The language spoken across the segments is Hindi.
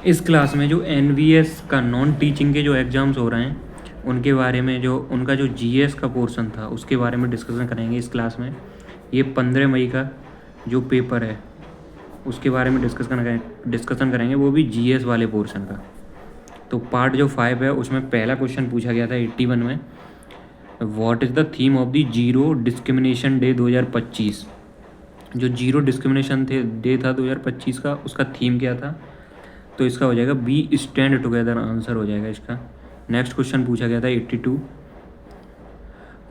इस क्लास में जो एनवीएस का नॉन टीचिंग के जो एग्ज़ाम्स हो रहे हैं उनके बारे में, जो उनका जो जीएस का पोर्शन था उसके बारे में डिस्कशन करेंगे इस क्लास में। ये 15 मई का जो पेपर है उसके बारे में डिस्कशन करेंगे, वो भी जीएस वाले पोर्शन का। तो पार्ट जो 5 है उसमें पहला क्वेश्चन पूछा गया था 81 में, what is the theme of the zero discrimination day 2025। जो जीरो डिस्क्रिमिनेशन डे था 2025 का, उसका थीम क्या था? तो इसका हो जाएगा बी स्टैंड टुगेदर, आंसर हो जाएगा इसका। नेक्स्ट क्वेश्चन पूछा गया था 82,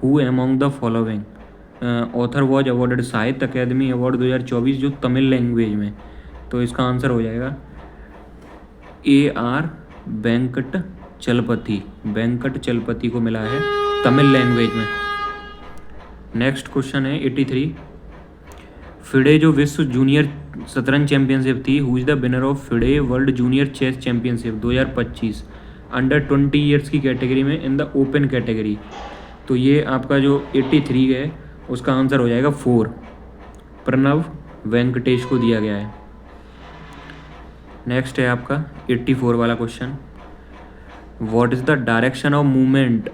who among the following author was awarded साहित्य अकेदमी अवार्ड 2024 जो तमिल लैंग्वेज में। तो इसका आंसर हो जाएगा AR वेंकट चलपति। वेंकट चलपति को मिला है तमिल लैंग्वेज में। नेक्स्ट क्वेश्चन है 83, फिडे जो विश्व जूनियर शतरंज चैंपियनशिप थी, who is the winner of FIDE world junior chess championship 2025 under 20 years की कैटेगरी में इन द ओपन कैटेगरी। तो ये आपका जो 83 है उसका आंसर हो जाएगा 4, प्रणव वेंकटेश को दिया गया है। नेक्स्ट है आपका 84 वाला question, what is the direction of movement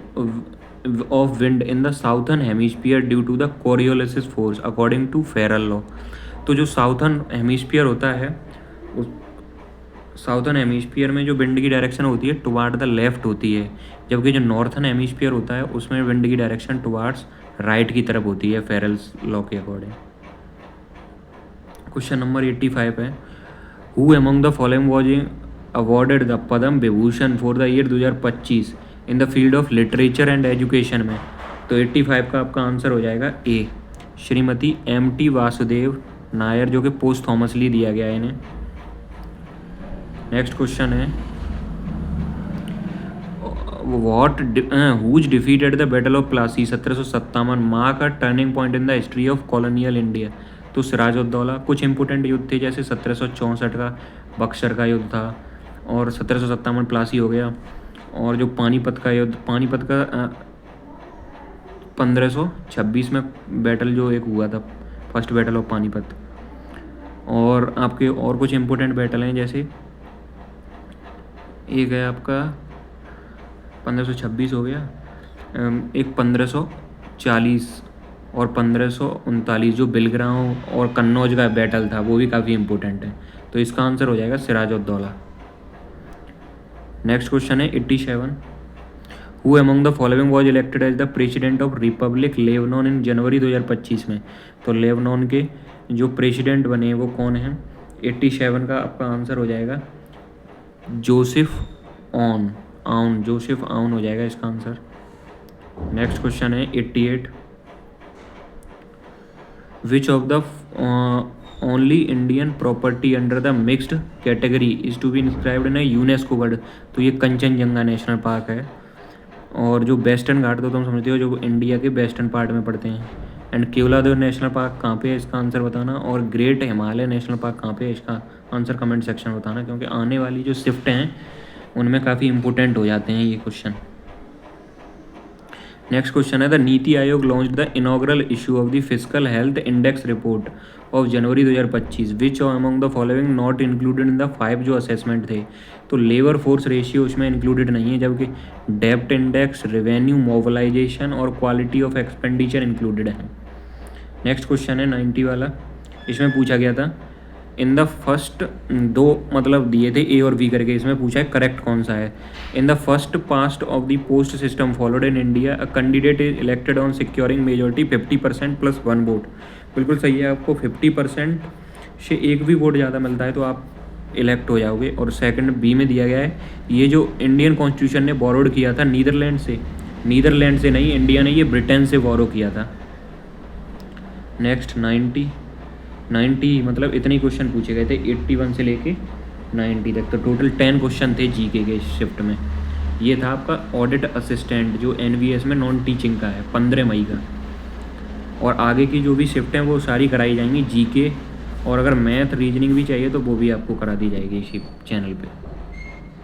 of wind in the southern hemisphere due to the Coriolis force according to Ferrel law. तो जो साउथर्न हेमिस्फीयर होता है, उस साउथर्न हेमिस्फीयर में जो विंड की डायरेक्शन होती है टुवार्ड द लेफ्ट होती है, जबकि जो नॉर्थर्न हेमिस्फीयर होता है उसमें विंड की डायरेक्शन टुवार्ड्स राइट की तरफ होती है फेरल्स लॉ के अकॉर्डिंग। क्वेश्चन नंबर 85 है, who among the following was awarded the Padma Vibhushan for the year 2025 in the field of literature and education में। तो 85 का आपका आंसर हो जाएगा ए, श्रीमती MT वासुदेव नायर, जो कि पोस्ट थॉमसली दिया गया है इन्हें। नेक्स्ट क्वेश्चन है, who's defeated the battle of Plassey 1757 mark a turning point in the history of colonial India. तो सिराजुद्दौला। कुछ इंपॉर्टेंट युद्ध थे जैसे 1764 का बक्सर का युद्ध था, और 1757 प्लासी हो गया, और जो पानीपत का युद्ध, पानीपत का 1526 में बैटल जो एक हुआ था, फर्स्ट बैटल ऑफ पानीपत। और आपके और कुछ इंपॉर्टेंट बैटल हैं जैसे एक है आपका 1526 हो गया, एक 1540 और 1539 जो बिलग्राम और कन्नौज का बैटल था, वो भी काफ़ी इंपॉर्टेंट है। तो इसका आंसर हो जाएगा सिराजुद्दौला। नेक्स्ट क्वेश्चन है 87, who among the following was elected as the president of republic Lebanon in January 2025 में। तो लेबनान के जो प्रेसिडेंट बने वो कौन हैं? 87 का आपका आंसर हो जाएगा जोसेफ आउन, जोसेफ आउन हो जाएगा इसका आंसर। नेक्स्ट क्वेश्चन है 88, which of the only Indian property under the mixed category is to be inscribed in UNESCO world. तो ये कंचनजंगा नेशनल पार्क है, और जो वेस्टर्न घाट तो तुम समझते हो जो इंडिया के वेस्टर्न पार्ट में पड़ते हैं। एंड केवलादेव नेशनल पार्क कहाँ पे है, इसका आंसर बताना। और ग्रेट हिमालय नेशनल पार्क कहाँ पे है, इसका आंसर कमेंट सेक्शन में बताना, क्योंकि आने वाली जो शिफ्ट हैं उनमें काफ़ी इंपॉर्टेंट हो जाते हैं ये क्वेश्चन। नेक्स्ट क्वेश्चन है, the NITI Aayog launch the inaugural issue of the physical health index report of January 2025 which among the following not included in the 5 जो असेसमेंट थे। तो लेबर फोर्स रेशियो उसमें इंक्लूडेड नहीं है, जबकि डेप्ट इंडेक्स, रेवेन्यू मोबिलाइजेशन और क्वालिटी ऑफ एक्सपेंडिचर इंक्लूडेड है। नेक्स्ट क्वेश्चन है 90 वाला, इसमें पूछा गया था इन द फर्स्ट, दो मतलब दिए थे A और B करके, इसमें पूछा है करेक्ट कौन सा है। In the first past of the post system followed in India a candidate is elected on securing majority 50% plus 1 vote. बिल्कुल सही है, आपको 50% से एक भी वोट ज़्यादा मिलता है तो आप इलेक्ट हो जाओगे। और सेकंड B में दिया गया है, ये जो इंडियन कॉन्स्टिट्यूशन ने बोरोड किया था नीदरलैंड से नहीं, इंडिया ने ये ब्रिटेन से बोरो किया था। नेक्स्ट 90 मतलब इतने क्वेश्चन पूछे गए थे 81 से लेके 90 तक। तो टोटल 10 क्वेश्चन थे जीके के शिफ्ट में। ये था आपका ऑडिट असिस्टेंट जो एनवीएस में नॉन टीचिंग का है 15 मई का। और आगे की जो भी शिफ्ट हैं वो सारी कराई जाएंगी जीके, और अगर मैथ रीजनिंग भी चाहिए तो वो भी आपको करा दी जाएगी इसी चैनल पे।